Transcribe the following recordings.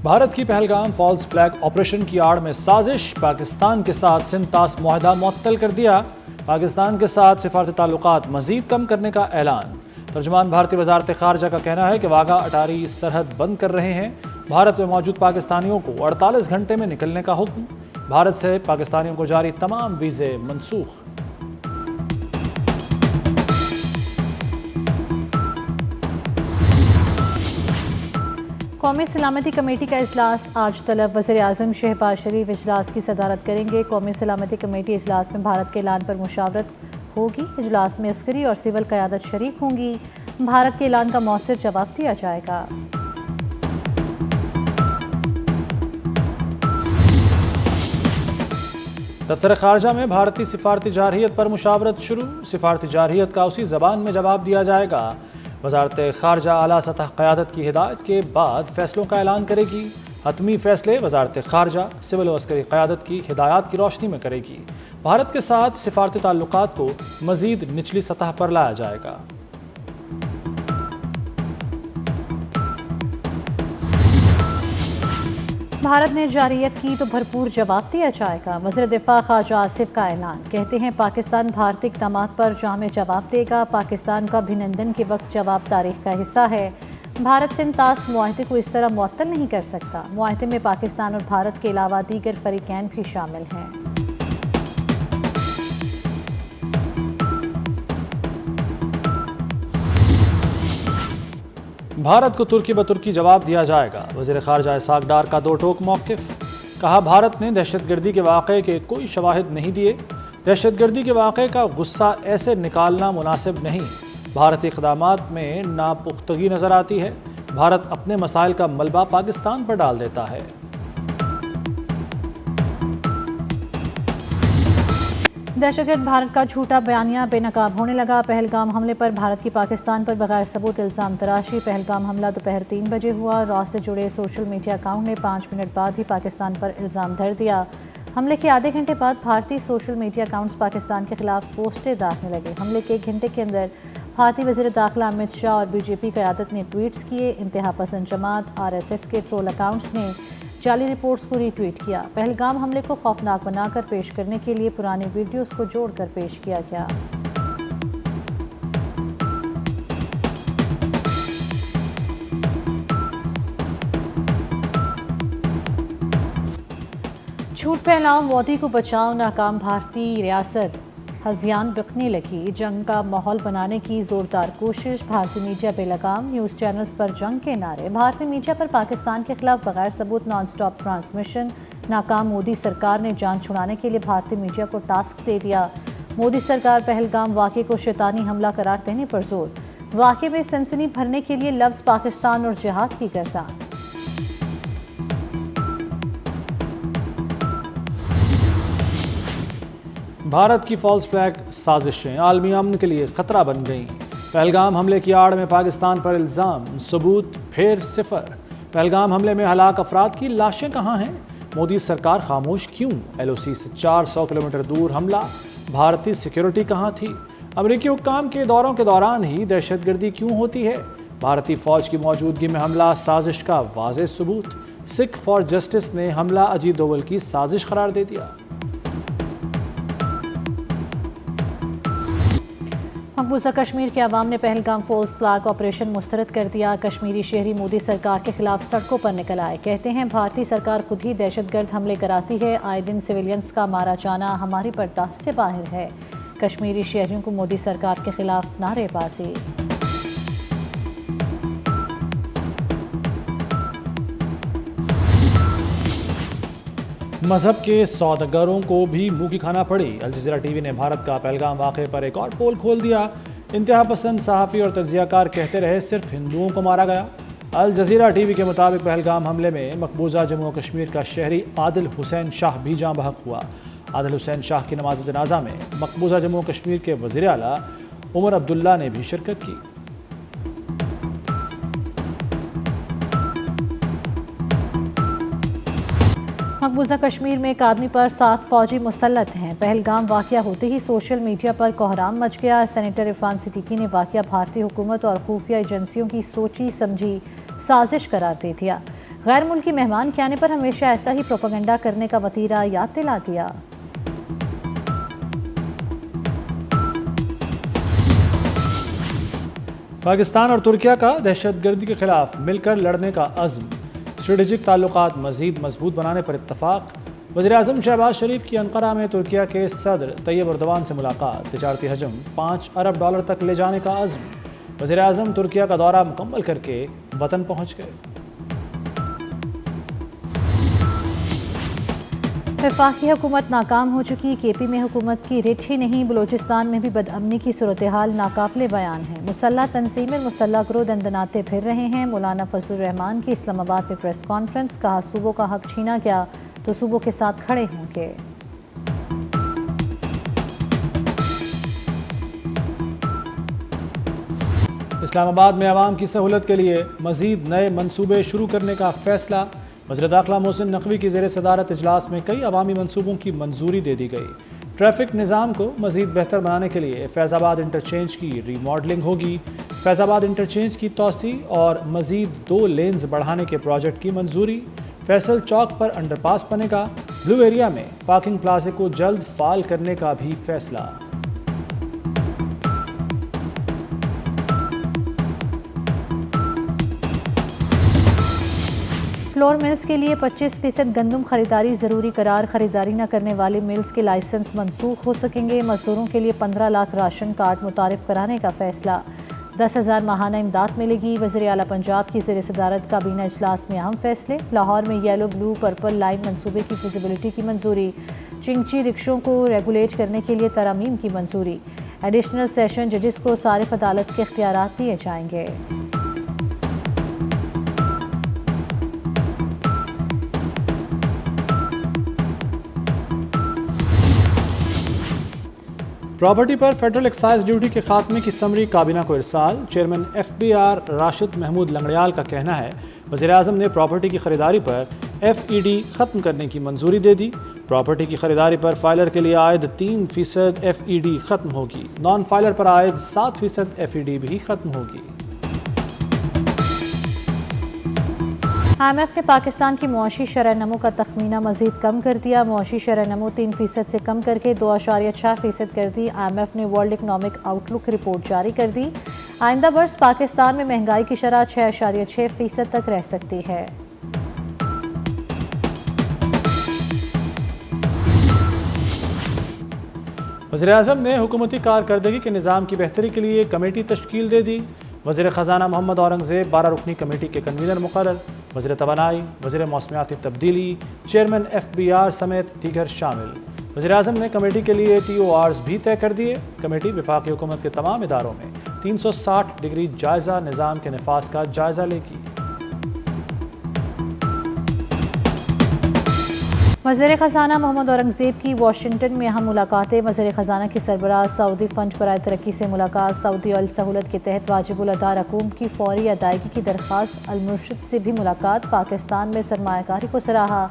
بھارت کی Pahalgam falls flag operation کی آڑ میں سازش، پاکستان کے ساتھ سندھ طاس معاہدہ معطل کر دیا۔ پاکستان کے ساتھ سفارتی تعلقات مزید کم کرنے کا اعلان۔ ترجمان بھارتی وزارت خارجہ کا کہنا ہے کہ واگا اٹاری سرحد بند کر رہے ہیں۔ بھارت میں موجود پاکستانیوں کو 48 گھنٹے میں نکلنے کا حکم۔ بھارت سے پاکستانیوں کو جاری تمام ویزے منسوخ۔ قومی سلامتی کمیٹی کا اجلاس آج طلب۔ وزیر اعظم شہباز شریف اجلاس کی صدارت کریں گے۔ قومی سلامتی کمیٹی اجلاس میں بھارت کے اعلان پر مشاورت ہوگی۔ اجلاس میں عسکری اور سول قیادت شریک ہوں گی۔ بھارت کے اعلان کا مؤثر جواب دیا جائے گا۔ دفتر خارجہ میں بھارتی سفارتی جارحیت پر مشاورت شروع۔ سفارتی جارحیت کا اسی زبان میں جواب دیا جائے گا۔ وزارت خارجہ اعلیٰ سطح قیادت کی ہدایت کے بعد فیصلوں کا اعلان کرے گی۔ حتمی فیصلے وزارت خارجہ سول و عسکری قیادت کی ہدایات کی روشنی میں کرے گی۔ بھارت کے ساتھ سفارتی تعلقات کو مزید نچلی سطح پر لایا جائے گا۔ بھارت نے جارحیت کی تو بھرپور جواب دیا جائے گا۔ وزیر دفاع خارجہ آصف کا اعلان۔ کہتے ہیں پاکستان بھارتی اقدامات پر جامع جواب دے گا۔ پاکستان کا ابھینندن کے وقت جواب تاریخ کا حصہ ہے۔ بھارت سندھ طاس معاہدے کو اس طرح معطل نہیں کر سکتا۔ معاہدے میں پاکستان اور بھارت کے علاوہ دیگر فریقین بھی شامل ہیں۔ بھارت کو ترکی بترکی جواب دیا جائے گا۔ وزیر خارجہ اسحاق ڈار کا دو ٹوک موقف۔ کہا بھارت نے دہشت گردی کے واقعے کے کوئی شواہد نہیں دیے۔ دہشت گردی کے واقعے کا غصہ ایسے نکالنا مناسب نہیں۔ بھارتی اقدامات میں ناپختگی نظر آتی ہے۔ بھارت اپنے مسائل کا ملبہ پاکستان پر ڈال دیتا ہے۔ دہشت گرد بھارت کا جھوٹا بیانیہ بے نقاب ہونے لگا۔ پہلگام حملے پر بھارت کی پاکستان پر بغیر ثبوت الزام تراشی۔ پہلگام حملہ دوپہر 3 بجے ہوا۔ را سے جڑے سوشل میڈیا اکاؤنٹ نے 5 منٹ بعد ہی پاکستان پر الزام دھر دیا۔ حملے کے آدھے گھنٹے بعد بھارتی سوشل میڈیا اکاؤنٹس پاکستان کے خلاف پوسٹیں ڈالنے لگے۔ حملے کے 1 گھنٹے کے اندر بھارتی وزیر داخلہ امت شاہ اور بی جے پی قیادت نے ٹویٹس کیے۔ انتہا پسند جماعت RSS کے ٹرول اکاؤنٹس نے جعلی رپورٹس کو ری ٹویٹ کیا۔ پہلگام حملے کو خوفناک بنا کر پیش کرنے کے لیے پرانی ویڈیوز کو جوڑ کر پیش کیا گیا۔ جھوٹ پھیلاؤ مودی کو بچاؤ، ناکام بھارتی ریاست ہذیان رکھنے لگی۔ جنگ کا ماحول بنانے کی زوردار کوشش۔ بھارتی میڈیا بے لگام، نیوز چینلز پر جنگ کے نعرے۔ بھارتی میڈیا پر پاکستان کے خلاف بغیر ثبوت نان سٹاپ ٹرانسمیشن۔ ناکام مودی سرکار نے جان چھڑانے کے لیے بھارتی میڈیا کو ٹاسک دے دیا۔ مودی سرکار پہلگام واقعے کو شیطانی حملہ قرار دینے پر زور۔ واقعے میں سنسنی بھرنے کے لیے لفظ پاکستان اور جہاد کی گردان۔ بھارت کی فالز فلیگ سازشیں عالمی امن کے لیے خطرہ بن گئیں۔ پہلگام حملے کی آڑ میں پاکستان پر الزام، ثبوت پھر صفر۔ پہلگام حملے میں ہلاک افراد کی لاشیں کہاں ہیں؟ مودی سرکار خاموش کیوں؟ LOC سے 400 کلومیٹر دور حملہ، بھارتی سیکیورٹی کہاں تھی؟ امریکی حکام کے دوروں کے دوران ہی دہشت گردی کیوں ہوتی ہے؟ بھارتی فوج کی موجودگی میں حملہ سازش کا واضح ثبوت۔ سکھ فار جسٹس نے حملہ اجیت دوول کی سازش قرار دے دیا۔ مقبوضہ کشمیر کے عوام نے پہلگام فالز فلیگ آپریشن مسترد کر دیا۔ کشمیری شہری مودی سرکار کے خلاف سڑکوں پر نکل آئے۔ کہتے ہیں بھارتی سرکار خود ہی دہشت گرد حملے کراتی ہے۔ آئے دن سویلینز کا مارا جانا ہماری برداشت سے باہر ہے۔ کشمیری شہریوں کو مودی سرکار کے خلاف نعرے بازی۔ مذہب کے سوداگروں کو بھی منہ کی کھانا پڑی۔ الجزیرہ ٹی وی نے بھارت کا پہلگام واقعے پر ایک اور پول کھول دیا۔ انتہا پسند صحافی اور تجزیہ کار کہتے رہے صرف ہندوؤں کو مارا گیا۔ الجزیرہ ٹی وی کے مطابق پہلگام حملے میں مقبوضہ جموں و کشمیر کا شہری عادل حسین شاہ بھی جاں بحق ہوا۔ عادل حسین شاہ کی نماز جنازہ میں مقبوضہ جموں و کشمیر کے وزیر اعلیٰ عمر عبداللہ نے بھی شرکت کی۔ مقبوضہ کشمیر میں ایک آدمی پر 7 فوجی مسلط ہیں۔ پہلگام واقعہ ہوتے ہی سوشل میڈیا پر کوہرام مچ گیا۔ سینیٹر عرفان صدیقی نے واقعہ بھارتی حکومت اور خفیہ ایجنسیوں کی سوچی سمجھی سازش قرار دے دیا۔ غیر ملکی مہمان کے آنے پر ہمیشہ ایسا ہی پروپیگنڈا کرنے کا وتیرہ یاد دلا دیا۔ پاکستان اور ترکیہ کا دہشت گردی کے خلاف مل کر لڑنے کا عزم، اسٹریٹجک تعلقات مزید مضبوط بنانے پر اتفاق۔ وزیراعظم شہباز شریف کی انقرہ میں ترکیہ کے صدر طیب اردوان سے ملاقات، تجارتی حجم $5 ارب تک لے جانے کا عزم۔ وزیراعظم ترکیہ کا دورہ مکمل کر کے وطن پہنچ گئے۔ وفاقی حکومت ناکام ہو چکی، کے پی میں حکومت کی رٹ ہی نہیں، بلوچستان میں بھی بدامنی کی صورتحال ناقابل بیان ہے۔ مسلح تنظیمیں مسلح گروہ دندناتے پھر رہے ہیں۔ مولانا فضل الرحمان کی اسلام آباد میں پریس کانفرنس، کہا صوبوں کا حق چھینا گیا تو صوبوں کے ساتھ کھڑے ہوں گے۔ اسلام آباد میں عوام کی سہولت کے لیے مزید نئے منصوبے شروع کرنے کا فیصلہ، وزیر داخلہ محسن نقوی کی زیر صدارت اجلاس میں کئی عوامی منصوبوں کی منظوری دے دی گئی۔ ٹریفک نظام کو مزید بہتر بنانے کے لیے فیض آباد انٹرچینج کی ری ماڈلنگ ہوگی۔ فیض آباد انٹرچینج کی توسیع اور مزید 2 لینز بڑھانے کے پروجیکٹ کی منظوری۔ فیصل چوک پر انڈر پاس بنے گا۔ بلو ایریا میں پارکنگ پلازے کو جلد فعال کرنے کا بھی فیصلہ۔ فلور ملز کے لیے 25% گندم خریداری ضروری قرار، خریداری نہ کرنے والے ملز کے لائسنس منسوخ ہو سکیں گے۔ مزدوروں کے لیے 15 لاکھ راشن کارڈ متعارف کرانے کا فیصلہ، 10,000 ماہانہ امداد ملے گی۔ وزیر اعلیٰ پنجاب کی زیر صدارت کابینہ اجلاس میں اہم فیصلے، لاہور میں یلو بلو پرپل لائن منصوبے کی فیزیبلٹی کی منظوری، چنگچی رکشوں کو ریگولیٹ کرنے کے لیے ترامیم کی منظوری، ایڈیشنل سیشن ججز کو صارف عدالت کے اختیارات دیے جائیں گے۔ پراپرٹی پر فیڈرل ایکسائز ڈیوٹی کے خاتمے کی سمری کابینہ کو ارسال، chairman F B R Rashid Mahmood Langrial کا کہنا ہے وزیراعظم نے پراپرٹی کی خریداری پر FED ختم کرنے کی منظوری دے دی۔ پراپرٹی کی خریداری پر فائلر کے لیے عائد 3% FED ختم ہوگی، نان فائلر پر عائد 7% FED بھی ختم ہوگی۔ IMF نے پاکستان کی معاشی شرح نمو کا تخمینہ مزید کم کر دیا، معاشی شرح نمو 3% سے کم کر کے 2.6% کر دی۔ IMF نے ورلڈ اکنامک آؤٹ لک رپورٹ جاری کر دی، آئندہ برس پاکستان میں مہنگائی کی شرح 6.6% تک رہ سکتی ہے۔ وزیراعظم نے حکومتی کارکردگی کے نظام کی بہتری کے لیے کمیٹی تشکیل دے دی، وزیر خزانہ محمد اورنگزیب 12 رکنی کمیٹی کے کنوینر مقرر، وزیر توانائی، وزیر موسمیاتی تبدیلی، چیئرمین FBR سمیت دیگر شامل۔ وزیراعظم نے کمیٹی کے لیے TORs بھی طے کر دیے۔ کمیٹی وفاقی حکومت کے تمام اداروں میں 360 ڈگری جائزہ نظام کے نفاذ کا جائزہ لے گی۔ وزیر خزانہ محمد اورنگزیب کی واشنگٹن میں اہم ملاقاتیں، وزیر خزانہ کی سربراہ سعودی فنڈ برائے ترقی سے ملاقات، سعودی آئل سہولت کے تحت واجب الادا رقوم کی فوری ادائیگی کی درخواست، المرشد سے بھی ملاقات، پاکستان میں سرمایہ کاری کو سراہا،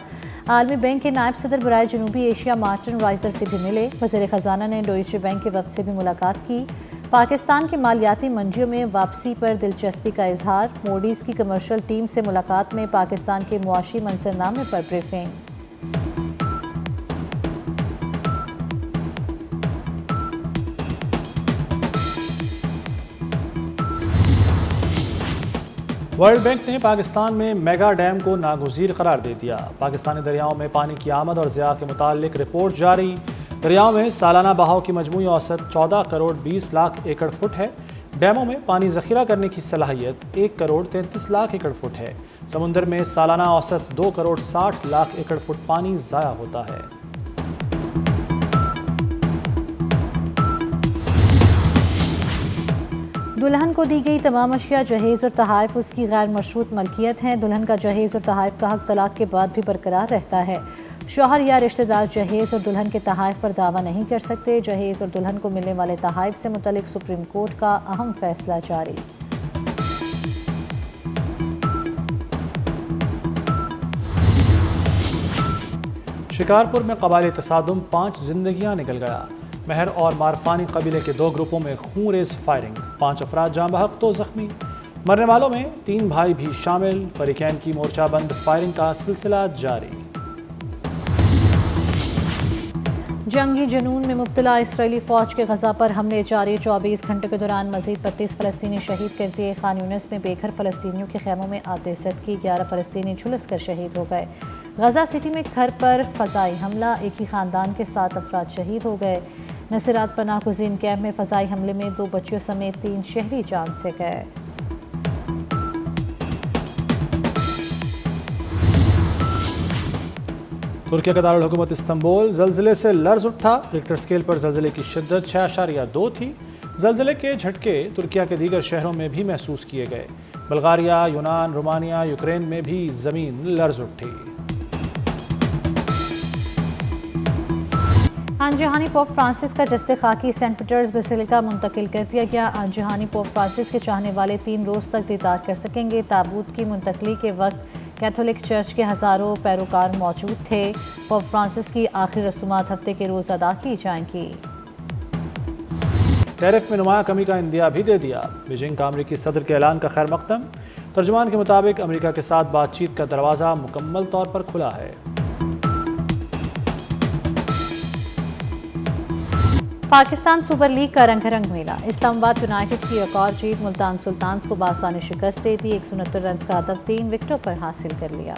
عالمی بینک کے نائب صدر برائے جنوبی ایشیا مارٹن رائزر سے بھی ملے، وزیر خزانہ نے ڈوئچے بینک کے وفد سے بھی ملاقات کی، پاکستان کی مالیاتی منڈیوں میں واپسی پر دلچسپی کا اظہار، موڈیز کی کمرشل ٹیم سے ملاقات میں پاکستان کے معاشی منظرنامے پر بریفنگ۔ ورلڈ بینک نے پاکستان میں میگا ڈیم کو ناگزیر قرار دے دیا، پاکستانی دریاؤں میں پانی کی آمد اور ضیاع کے متعلق رپورٹ جاری، دریاؤں میں سالانہ بہاؤ کی مجموعی اوسط 14 کروڑ 20 لاکھ ایکڑ فٹ ہے، ڈیموں میں پانی ذخیرہ کرنے کی صلاحیت 1 کروڑ 33 لاکھ ایکڑ فٹ ہے، سمندر میں سالانہ اوسط 2 کروڑ 60 لاکھ ایکڑ فٹ پانی ضائع ہوتا ہے۔ دلہن کو دی گئی تمام اشیاء جہیز اور تحائف اس کی غیر مشروط ملکیت ہیں، دلہن کا جہیز اور تحائف کا حق طلاق کے بعد بھی برقرار رہتا ہے، شوہر یا رشتہ دار جہیز اور دلہن کے تحائف پر دعویٰ نہیں کر سکتے، جہیز اور دلہن کو ملنے والے تحائف سے متعلق سپریم کورٹ کا اہم فیصلہ جاری۔ شکارپور میں قبائلی تصادم 5 زندگیاں نکل گیا، مہر اور مارفانی قبیلے کے 2 گروپوں میں خون ریز فائرنگ، 5 افراد جاں بحق 2 زخمی، مرنے والوں میں 3 بھائی بھی شامل، فریقین کی مورچہ بند فائرنگ کا سلسلہ جاری۔ جنگی جنون میں مبتلا اسرائیلی فوج کے غزہ پر حملے جاری، 24 گھنٹے کے دوران مزید 32 فلسطینی شہید کر دیے۔ خان یونس میں بے گھر فلسطینیوں کے خیموں میں آتے صدقے 11 فلسطینی جھلس کر شہید ہو گئے۔ غزہ سٹی میں گھر پر فضائی حملہ، ایک ہی خاندان کے 7 افراد شہید ہو گئے۔ نصیرات پناہ گزین کیمپ میں فضائی حملے میں 2 بچیوں سمیت 3 شہری جان سے گئے۔ ترکیہ کا دارالحکومت استنبول زلزلے سے لرز اٹھا، ریکٹر اسکیل پر زلزلے کی شدت 6.2 تھی۔ زلزلے کے جھٹکے ترکیہ کے دیگر شہروں میں بھی محسوس کیے گئے۔ بلغاریہ، یونان، رومانیہ، یوکرین میں بھی زمین لرز اٹھی۔ آن جہانی پوپ فرانسس کا جسد خاکی سینٹ پیٹرز بیسیلیکا منتقل کر دیا گیا۔ آن جہانی پوپ فرانسس کے چاہنے والے 3 روز تک دیدار کر سکیں گے۔ تابوت کی منتقلی کے وقت کیتھولک چرچ کے ہزاروں پیروکار موجود تھے۔ پوپ فرانسس کی آخری رسومات ہفتے کے روز ادا کی جائیں گی۔ ٹیرف میں نمایاں کمی کا اندیا بھی دے دیا، بیجنگ کا امریکی صدر کے اعلان کا خیر مقدم۔ ترجمان کے مطابق امریکہ کے ساتھ بات چیت کا دروازہ مکمل طور پر کھلا ہے۔ پاکستان سپر لیگ کا رنگ رنگ میلہ، اسلام آباد یونائیٹڈ کی ایک اور جیت، ملتان سلطانز کو بآسانی شکست دے دی، 169 رنز کا ہدف 3 وکٹوں پر حاصل کر لیا۔